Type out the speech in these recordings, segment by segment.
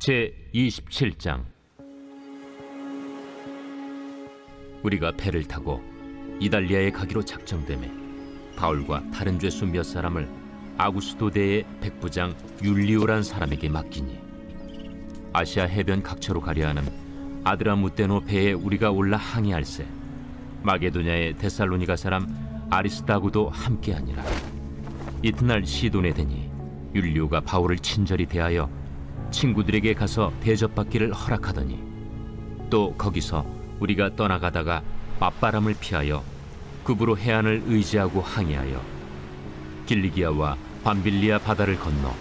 제27장. 우리가 배를 타고 이달리아에 가기로 작정되매 바울과 다른 죄수 몇 사람을 아구스도대의 백부장 율리오란 사람에게 맡기니, 아시아 해변 각처로 가려 하는 아드라무테노 배에 우리가 올라 항해할세 마게도냐의 데살로니가 사람 아리스다고도 함께하니라. 이튿날 시돈에 되니 율리오가 바울을 친절히 대하여 친구들에게 가서 대접받기를 허락하더니, 또 거기서 우리가 떠나가다가 맞바람을 피하여 급으로 해안을 의지하고 항해하여 길리기아와 밤빌리아 바다를 건너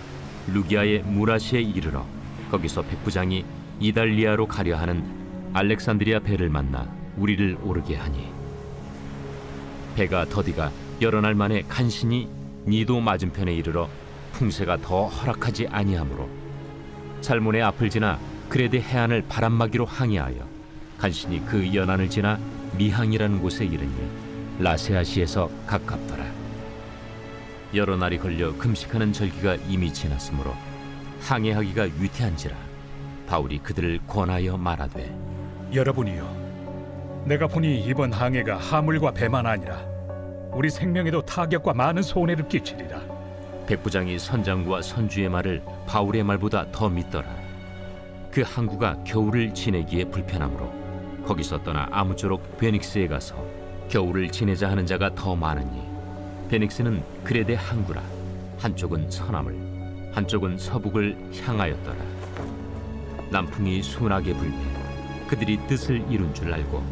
루기아의 무라시에 이르러 거기서 백부장이 이달리아로 가려 하는 알렉산드리아 배를 만나 우리를 오르게 하니, 배가 더디가 여러 날 만에 간신히 니도 맞은편에 이르러 풍세가 더 허락하지 아니하므로 살몬의 앞을 지나 그레데 해안을 바람막이로 항해하여 간신히 그 연안을 지나 미항이라는 곳에 이르니 라세아시에서 가깝더라. 여러 날이 걸려 금식하는 절기가 이미 지났으므로 항해하기가 위태한지라 바울이 그들을 권하여 말하되, 여러분이여, 내가 보니 이번 항해가 하물과 배만 아니라 우리 생명에도 타격과 많은 손해를 끼치리라. 백부장이 선장과 선주의 말을 바울의 말보다 더 믿더라. 그 항구가 겨울을 지내기에 불편하므로 거기서 떠나 아무쪼록 베닉스에 가서 겨울을 지내자 하는 자가 더 많으니, 베닉스는 그레데 항구라. 한쪽은 서남을, 한쪽은 서북을 향하였더라. 남풍이 순하게 불매 그들이 뜻을 이룬 줄 알고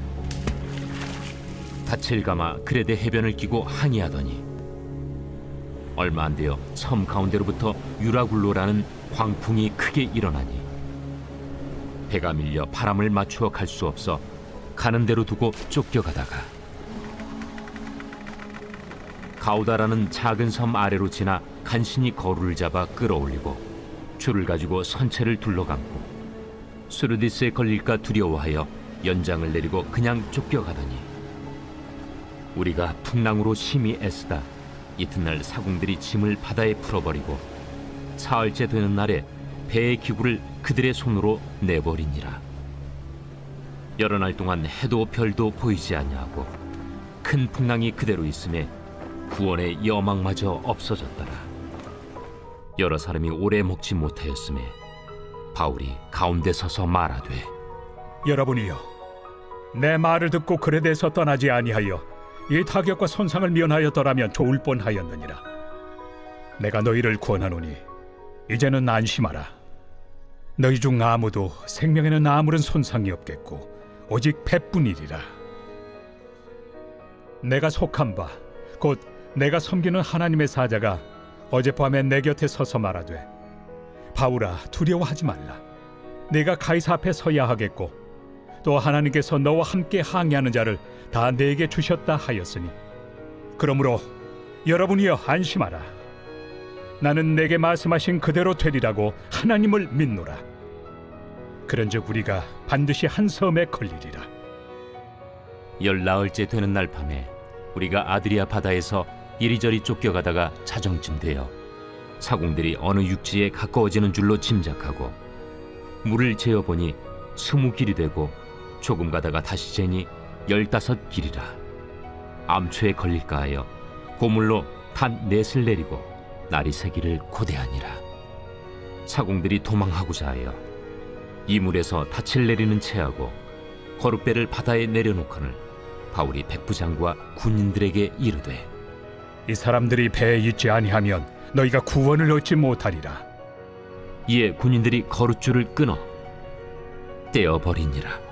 닻을 감아 그레데 해변을 끼고 항해하더니, 얼마 안 되어 섬 가운데로부터 유라굴로라는 광풍이 크게 일어나니 배가 밀려 바람을 맞추어 갈 수 없어 가는 대로 두고 쫓겨가다가 가우다라는 작은 섬 아래로 지나 간신히 거루를 잡아 끌어올리고 줄을 가지고 선체를 둘러감고 수르디스에 걸릴까 두려워하여 연장을 내리고 그냥 쫓겨가더니, 우리가 풍랑으로 심히 애쓰다 이튿날 사공들이 짐을 바다에 풀어버리고 사흘째 되는 날에 배의 기구를 그들의 손으로 내버리니라. 여러 날 동안 해도 별도 보이지 아니하고 큰 풍랑이 그대로 있음에 구원의 여망마저 없어졌더라. 여러 사람이 오래 먹지 못하였음에 바울이 가운데 서서 말하되, 여러분이여, 내 말을 듣고 그레데에서 떠나지 아니하여 이 타격과 손상을 면하였더라면 좋을 뻔하였느니라. 내가 너희를 권하노니 이제는 안심하라. 너희 중 아무도 생명에는 아무런 손상이 없겠고 오직 배뿐이리라. 내가 속한 바 곧 내가 섬기는 하나님의 사자가 어젯밤에 내 곁에 서서 말하되, 바울아, 두려워하지 말라. 내가 가이사 앞에 서야 하겠고 또 하나님께서 너와 함께 항해하는 자를 다 내게 주셨다 하였으니, 그러므로 여러분이여 안심하라. 나는 내게 말씀하신 그대로 되리라고 하나님을 믿노라. 그런즉 우리가 반드시 한 섬에 걸리리라. 열나흘째 되는 날 밤에 우리가 아드리아 바다에서 이리저리 쫓겨가다가 자정쯤 되어 사공들이 어느 육지에 가까워지는 줄로 짐작하고 물을 재어보니 20길이 되고 조금 가다가 다시 재니 15길이라. 암초에 걸릴까 하여 고물로 단 넷을 내리고 날이 새기를 고대하니라. 사공들이 도망하고자 하여 이물에서 닻을 내리는 채하고 거룻배를 바다에 내려놓거늘 바울이 백부장과 군인들에게 이르되, 이 사람들이 배에 있지 아니하면 너희가 구원을 얻지 못하리라. 이에 군인들이 거룻줄을 끊어 떼어버리니라.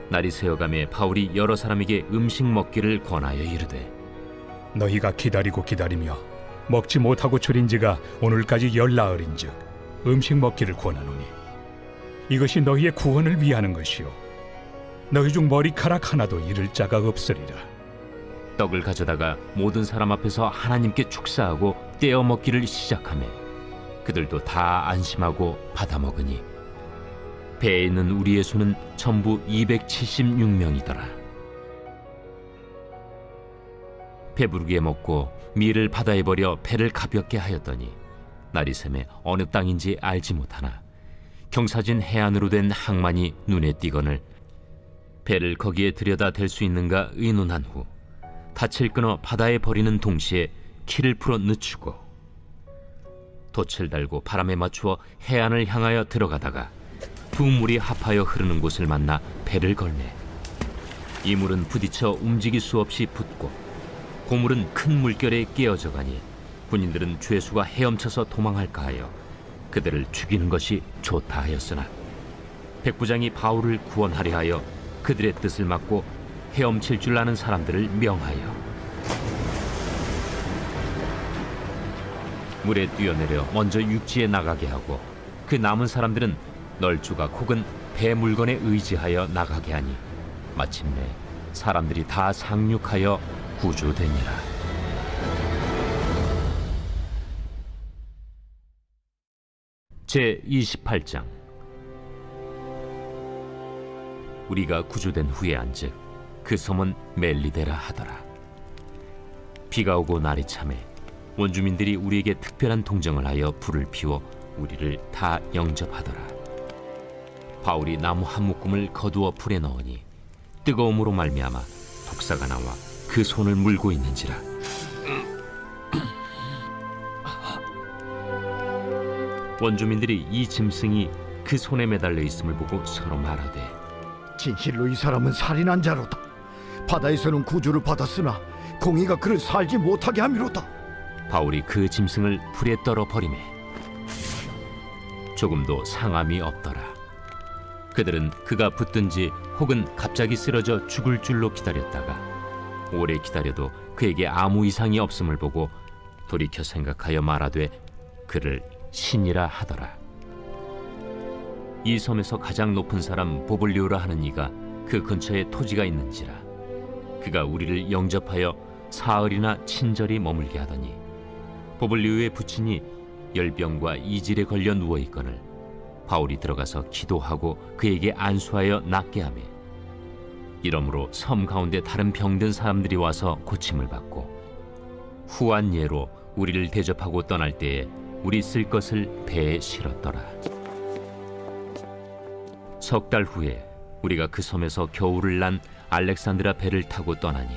날이 새어가매 바울이 여러 사람에게 음식 먹기를 권하여 이르되, 너희가 기다리고 기다리며 먹지 못하고 줄인 지가 오늘까지 열나흘인즉 음식 먹기를 권하노니 이것이 너희의 구원을 위하는 것이요 너희 중 머리카락 하나도 잃을 자가 없으리라. 떡을 가져다가 모든 사람 앞에서 하나님께 축사하고 떼어 먹기를 시작하며 그들도 다 안심하고 받아 먹으니 배에 있는 우리의 수는 전부 276명이더라. 배부르게 먹고 밀을 바다에 버려 배를 가볍게 하였더니 날이 새매 어느 땅인지 알지 못하나 경사진 해안으로 된 항만이 눈에 띄거늘 배를 거기에 들여다 댈 수 있는가 의논한 후 닻을 끊어 바다에 버리는 동시에 키를 풀어 늦추고 돛을 달고 바람에 맞추어 해안을 향하여 들어가다가 두 물이 합하여 흐르는 곳을 만나 배를 걸매 이 물은 부딪혀 움직일 수 없이 붙고 고물은 큰 물결에 깨어져 가니 군인들은 죄수가 헤엄쳐서 도망할까 하여 그들을 죽이는 것이 좋다 하였으나 백부장이 바울을 구원하려 하여 그들의 뜻을 막고 헤엄칠 줄 아는 사람들을 명하여 물에 뛰어내려 먼저 육지에 나가게 하고 그 남은 사람들은 널조각 혹은 배 물건에 의지하여 나가게 하니 마침내 사람들이 다 상륙하여 구조되니라. 제 28장. 우리가 구조된 후에 안즉 그 섬은 멜리데라 하더라. 비가 오고 날이 참해 원주민들이 우리에게 특별한 동정을 하여 불을 피워 우리를 다 영접하더라. 바울이 나무 한 묶음을 거두어 불에 넣으니 뜨거움으로 말미암아 독사가 나와 그 손을 물고 있는지라. 원주민들이 이 짐승이 그 손에 매달려 있음을 보고 서로 말하되 진실로 이 사람은 살인한 자로다. 바다에서는 구주를 받았으나 공의가 그를 살지 못하게 함이로다. 바울이 그 짐승을 불에 떨어 버리매 조금도 상함이 없더라. 그들은 그가 붙든지 혹은 갑자기 쓰러져 죽을 줄로 기다렸다가 오래 기다려도 그에게 아무 이상이 없음을 보고 돌이켜 생각하여 말하되 그를 신이라 하더라. 이 섬에서 가장 높은 사람 보블리오라 하는 이가 그 근처에 토지가 있는지라. 그가 우리를 영접하여 사흘이나 친절히 머물게 하더니 보블리오의 부친이 열병과 이질에 걸려 누워 있거늘 바울이 들어가서 기도하고 그에게 안수하여 낫게 하며 이러므로 섬 가운데 다른 병든 사람들이 와서 고침을 받고 후한 예로 우리를 대접하고 떠날 때에 우리 쓸 것을 배에 실었더라. 석 달 후에 우리가 그 섬에서 겨울을 난 알렉산드라 배를 타고 떠나니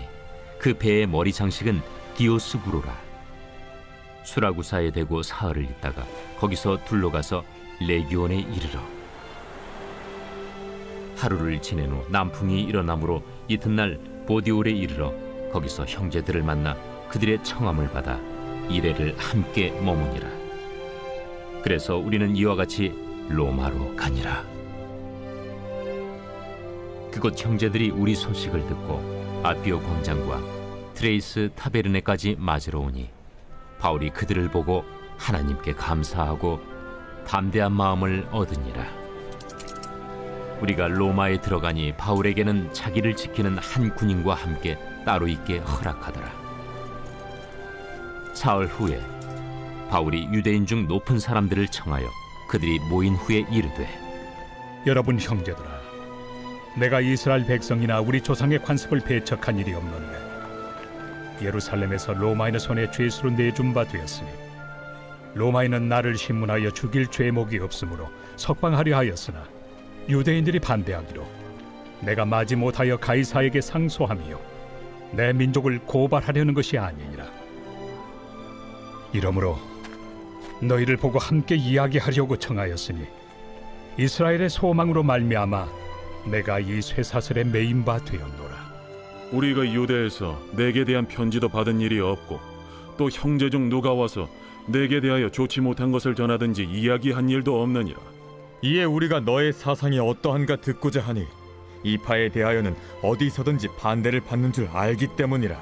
그 배의 머리 장식은 디오스구로라. 수라구사에 대고 사흘을 있다가 거기서 둘러가서 레기온에 이르러 하루를 지낸 후 남풍이 일어나므로 이튿날 보디올에 이르러 거기서 형제들을 만나 그들의 청함을 받아 이레를 함께 머무니라. 그래서 우리는 이와 같이 로마로 가니라. 그곳 형제들이 우리 소식을 듣고 아피오 광장과 트레이스 타베르네까지 맞으러 오니 바울이 그들을 보고 하나님께 감사하고 담대한 마음을 얻으니라. 우리가 로마에 들어가니 바울에게는 자기를 지키는 한 군인과 함께 따로 있게 허락하더라. 사흘 후에 바울이 유대인 중 높은 사람들을 청하여 그들이 모인 후에 이르되 여러분 형제들아, 내가 이스라엘 백성이나 우리 조상의 관습을 배척한 일이 없는데 예루살렘에서 로마인의 손에 죄수로 내준 바 되었으니 로마인은 나를 신문하여 죽일 죄목이 없으므로 석방하려 하였으나 유대인들이 반대하기로 내가 마지 못하여 가이사에게 상소하며 내 민족을 고발하려는 것이 아니니라. 이러므로 너희를 보고 함께 이야기하려고 청하였으니 이스라엘의 소망으로 말미암아 내가 이 쇠사슬에 매인 바 되었노라. 우리가 유대에서 내게 대한 편지도 받은 일이 없고 또 형제 중 누가 와서 내게 대하여 좋지 못한 것을 전하든지 이야기한 일도 없느니라. 이에 우리가 너의 사상이 어떠한가 듣고자 하니 이 파에 대하여는 어디서든지 반대를 받는 줄 알기 때문이라.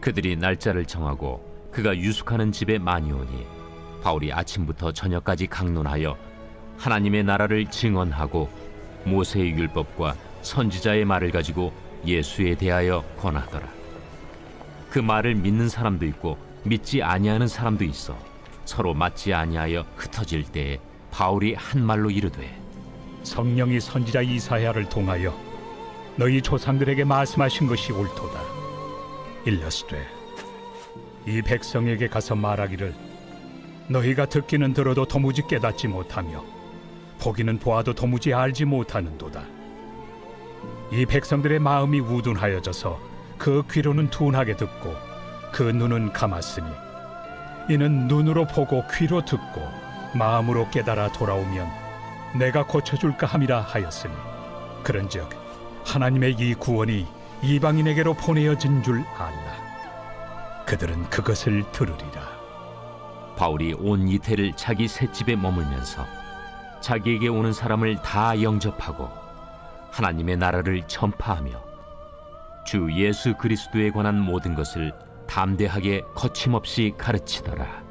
그들이 날짜를 정하고 그가 유숙하는 집에 많이 오니 바울이 아침부터 저녁까지 강론하여 하나님의 나라를 증언하고 모세의 율법과 선지자의 말을 가지고 예수에 대하여 권하더라. 그 말을 믿는 사람도 있고 믿지 아니하는 사람도 있어 서로 맞지 아니하여 흩어질 때에 바울이 한 말로 이르되 성령이 선지자 이사야를 통하여 너희 조상들에게 말씀하신 것이 옳도다. 일러스되 이 백성에게 가서 말하기를 너희가 듣기는 들어도 도무지 깨닫지 못하며 보기는 보아도 도무지 알지 못하는도다. 이 백성들의 마음이 우둔하여져서 그 귀로는 둔하게 듣고 그 눈은 감았으니 이는 눈으로 보고 귀로 듣고 마음으로 깨달아 돌아오면 내가 고쳐줄까 함이라 하였으니 그런즉 하나님의 이 구원이 이방인에게로 보내어진 줄 알라. 그들은 그것을 들으리라. 바울이 온 이태를 자기 셋집에 머물면서 자기에게 오는 사람을 다 영접하고 하나님의 나라를 전파하며 주 예수 그리스도에 관한 모든 것을 담대하게 거침없이 가르치더라.